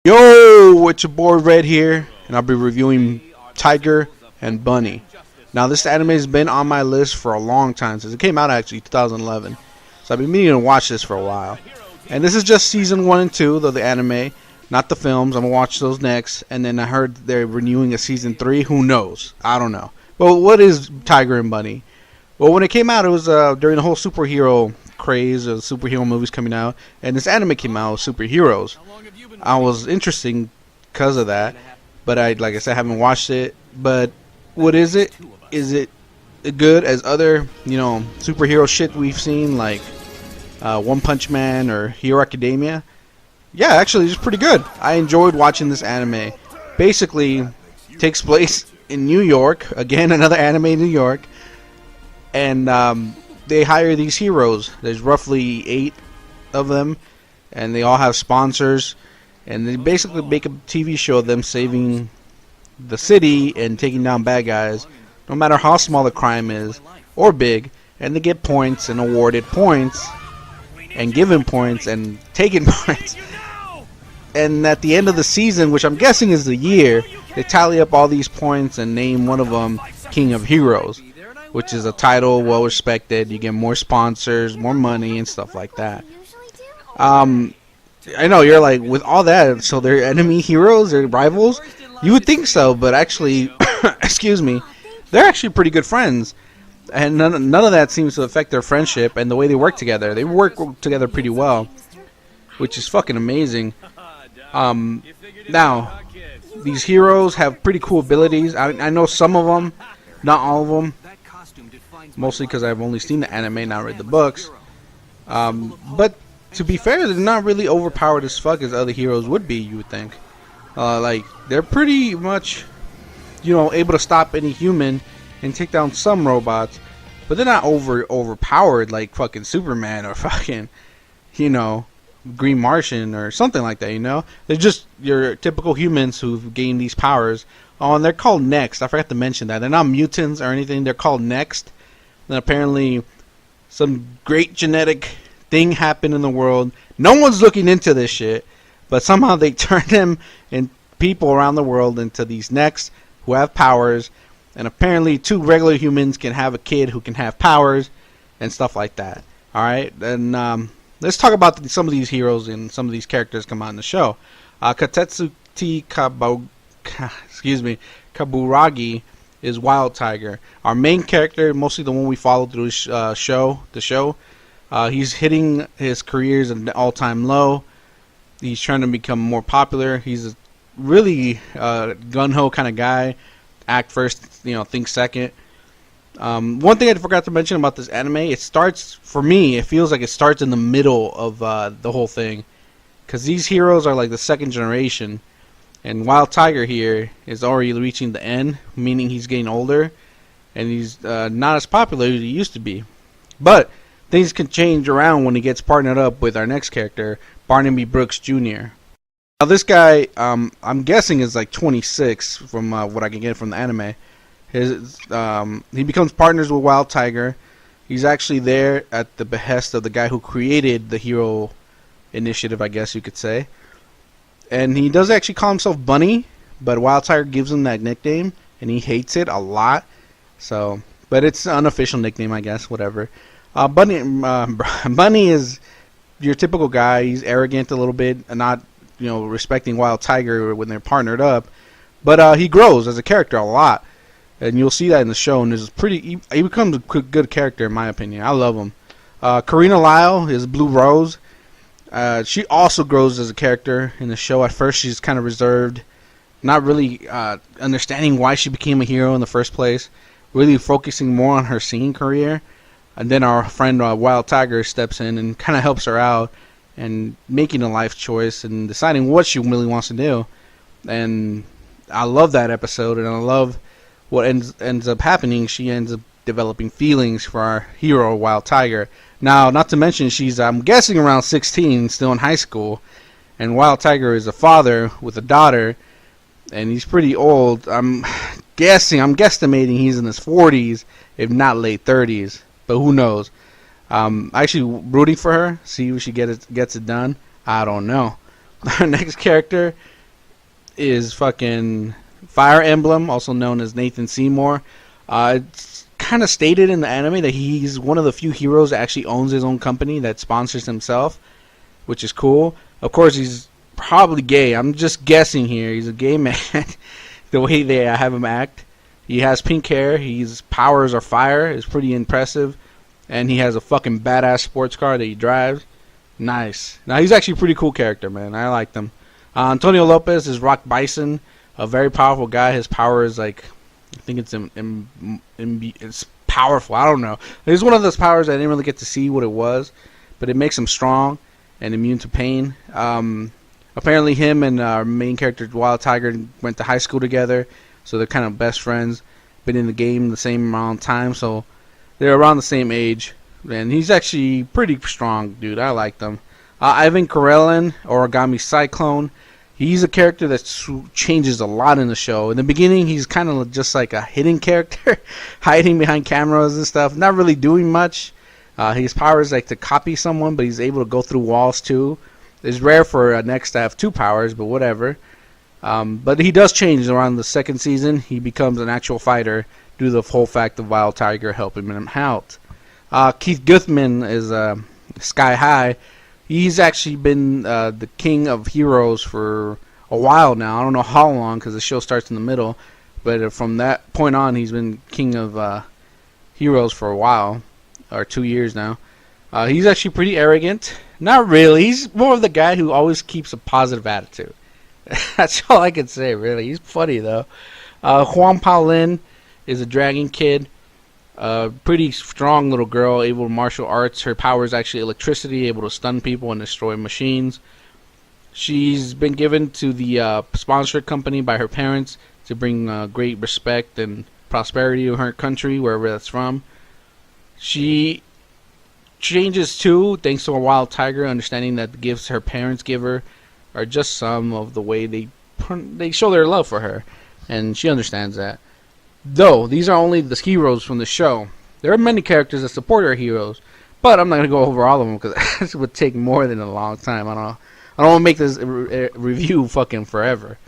Yo, it's your boy Red here, and I'll be reviewing Tiger and Bunny. Now, this anime has been on my list for a long time, since it came out actually 2011. So I've been meaning to watch this for a while. And this is just season 1 and 2 of the anime, not the films. I'm going to watch those next. And then I heard they're renewing a season 3. Who knows? I don't know. But what is Tiger and Bunny? Well, when it came out, it was during the whole superhero craze of superhero movies coming out. And this anime came out with superheroes. I was interesting because of that, but like I said, I haven't watched it. But what is it? Is it good as other, superhero shit we've seen, like One Punch Man or Hero Academia? Yeah, actually, it's pretty good. I enjoyed watching this anime. Basically, takes place in New York. Again, another anime in New York. And they hire these heroes. There's roughly 8 of them, and they all have sponsors. And they basically make a TV show of them saving the city and taking down bad guys, no matter how small the crime is or big. And they get points and awarded points and given points and taken points. And at the end of the season, which I'm guessing is the year, they tally up all these points and name one of them King of Heroes, which is a title well respected. You get more sponsors, more money, and stuff like that. I know you're like, with all that, so they're enemy heroes, they're rivals. You would think so, but actually, excuse me, they're actually pretty good friends, and none of that seems to affect their friendship and the way they work together. They work together pretty well, which is fucking amazing. Now, these heroes have pretty cool abilities. I know some of them, not all of them, mostly because I've only seen the anime, not read the books. But to be fair, they're not really overpowered as fuck as other heroes would be, you would think. Like, they're pretty much, able to stop any human and take down some robots. But they're not overpowered like fucking Superman or fucking, Green Martian or something like that, They're just your typical humans who've gained these powers. Oh, and they're called Next. I forgot to mention that. They're not mutants or anything. They're called Next. And apparently, some great genetic thing happened in the world. No one's looking into this shit, but somehow they turn them and people around the world into these Next who have powers, and apparently 2 regular humans can have a kid who can have powers and stuff like that. Alright, and let's talk about some of these heroes and some of these characters come on the show. Katetsuki Kaburagi is Wild Tiger. Our main character, mostly the one we follow through the show. He's hitting his careers at an all-time low. He's trying to become more popular. He's a really gun-ho kind of guy. Act first, think second. One thing I forgot to mention about this anime, it feels like it starts in the middle of the whole thing. Because these heroes are like the second generation. And Wild Tiger here is already reaching the end, meaning he's getting older. And he's not as popular as he used to be. But things can change around when he gets partnered up with our next character, Barnaby Brooks Jr. Now this guy, I'm guessing is like 26 from what I can get from the anime. He becomes partners with Wild Tiger. He's actually there at the behest of the guy who created the hero initiative, I guess you could say. And he does actually call himself Bunny, but Wild Tiger gives him that nickname, and he hates it a lot. So, but it's an unofficial nickname, I guess, whatever. Bunny is your typical guy. He's arrogant a little bit, and not respecting Wild Tiger when they're partnered up. But he grows as a character a lot, and you'll see that in the show. And he becomes a good character in my opinion. I love him. Karina Lyle is Blue Rose. She also grows as a character in the show. At first, she's kind of reserved not really understanding why she became a hero in the first place, really focusing more on her singing career. And then our friend Wild Tiger steps in and kind of helps her out and making a life choice and deciding what she really wants to do. And I love that episode, and I love what ends up happening. She ends up developing feelings for our hero, Wild Tiger. Now, not to mention, she's, I'm guessing, around 16, still in high school. And Wild Tiger is a father with a daughter, and he's pretty old. I'm guesstimating he's in his 40s, if not late 30s. But who knows? Actually rooting for her, see if she gets it done. I don't know. Our next character is fucking Fire Emblem, also known as Nathan Seymour. It's kind of stated in the anime that he's one of the few heroes that actually owns his own company that sponsors himself, which is cool. Of course, he's probably gay. I'm just guessing here. He's a gay man. The way they have him act. He has pink hair. His powers are fire. It's pretty impressive. And he has a fucking badass sports car that he drives. Nice. Now, he's actually a pretty cool character, man. I like him. Antonio Lopez is Rock Bison, a very powerful guy. His power is like, I think it's powerful. I don't know. It's one of those powers I didn't really get to see what it was, but it makes him strong and immune to pain. Apparently, him and our main character, Wild Tiger, went to high school together, so they're kind of best friends. Been in the game the same amount of time, so they're around the same age. And he's actually pretty strong, dude. I like them. Ivan Karelin, Origami Cyclone. He's a character that changes a lot in the show. In the beginning, he's kind of just like a hidden character, hiding behind cameras and stuff, not really doing much. His power is like to copy someone, but he's able to go through walls too. It's rare for an X to have two powers, but whatever. But he does change around the second season. He becomes an actual fighter due to the whole fact of Wild Tiger helping him out. Keith Guthman is Sky High. He's actually been the king of heroes for a while now. I don't know how long because the show starts in the middle. But from that point on, he's been king of heroes for a while, or 2 years now. He's actually pretty arrogant. Not really. He's more of the guy who always keeps a positive attitude. That's all I can say, really. He's funny, though. Juan Paulin is a dragon kid. Pretty strong little girl, able to martial arts. Her power is actually electricity, able to stun people and destroy machines. She's been given to the sponsor company by her parents to bring great respect and prosperity to her country, wherever that's from. She changes too, thanks to a Wild Tiger, understanding that the gifts her parents give her are just some of the way they show their love for her, and she understands that. Though these are only the heroes from the show, there are many characters that support our heroes, but I'm not gonna go over all of them because this would take more than a long time. I don't want to make this review fucking forever,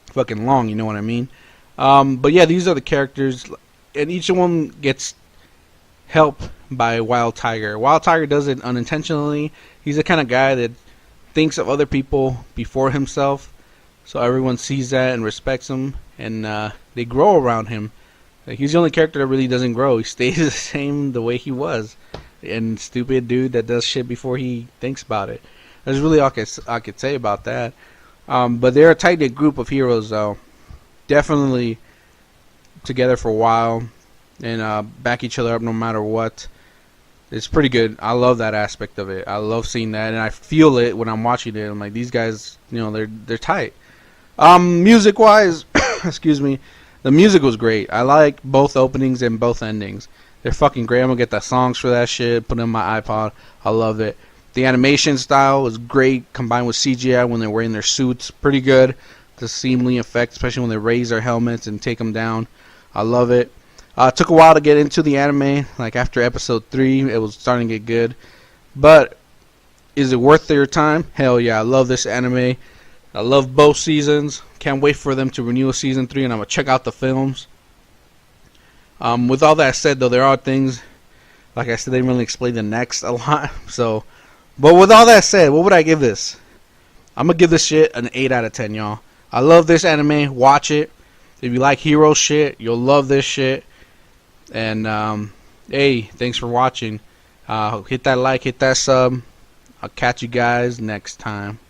fucking long. You know what I mean? But yeah, these are the characters, and each of them gets help by Wild Tiger. Wild Tiger does it unintentionally. He's the kind of guy that thinks of other people before himself, so everyone sees that and respects him, and they grow around him. Like, he's the only character that really doesn't grow. He stays the same the way he was, and stupid dude that does shit before he thinks about it. That's really all I could say about that. But they're a tight-knit group of heroes, though. Definitely together for a while, and back each other up no matter what. It's pretty good. I love that aspect of it. I love seeing that, and I feel it when I'm watching it. I'm like, these guys, you know, they're tight. Music-wise, excuse me, the music was great. I like both openings and both endings. They're fucking great. I'm gonna get the songs for that shit, put it in my iPod. I love it. The animation style was great, combined with CGI when they're wearing their suits. Pretty good. The seemly effect, especially when they raise their helmets and take them down. I love it. It took a while to get into the anime. Like after episode 3, it was starting to get good. But is it worth your time? Hell yeah, I love this anime. I love both seasons. Can't wait for them to renew a season 3, and I'm going to check out the films. With all that said, though, there are things, like I said, they didn't really explain the next a lot. But with all that said, what would I give this? I'm going to give this shit an 8 out of 10, y'all. I love this anime. Watch it. If you like hero shit, you'll love this shit. And, hey, thanks for watching. Hit that like, hit that sub. I'll catch you guys next time.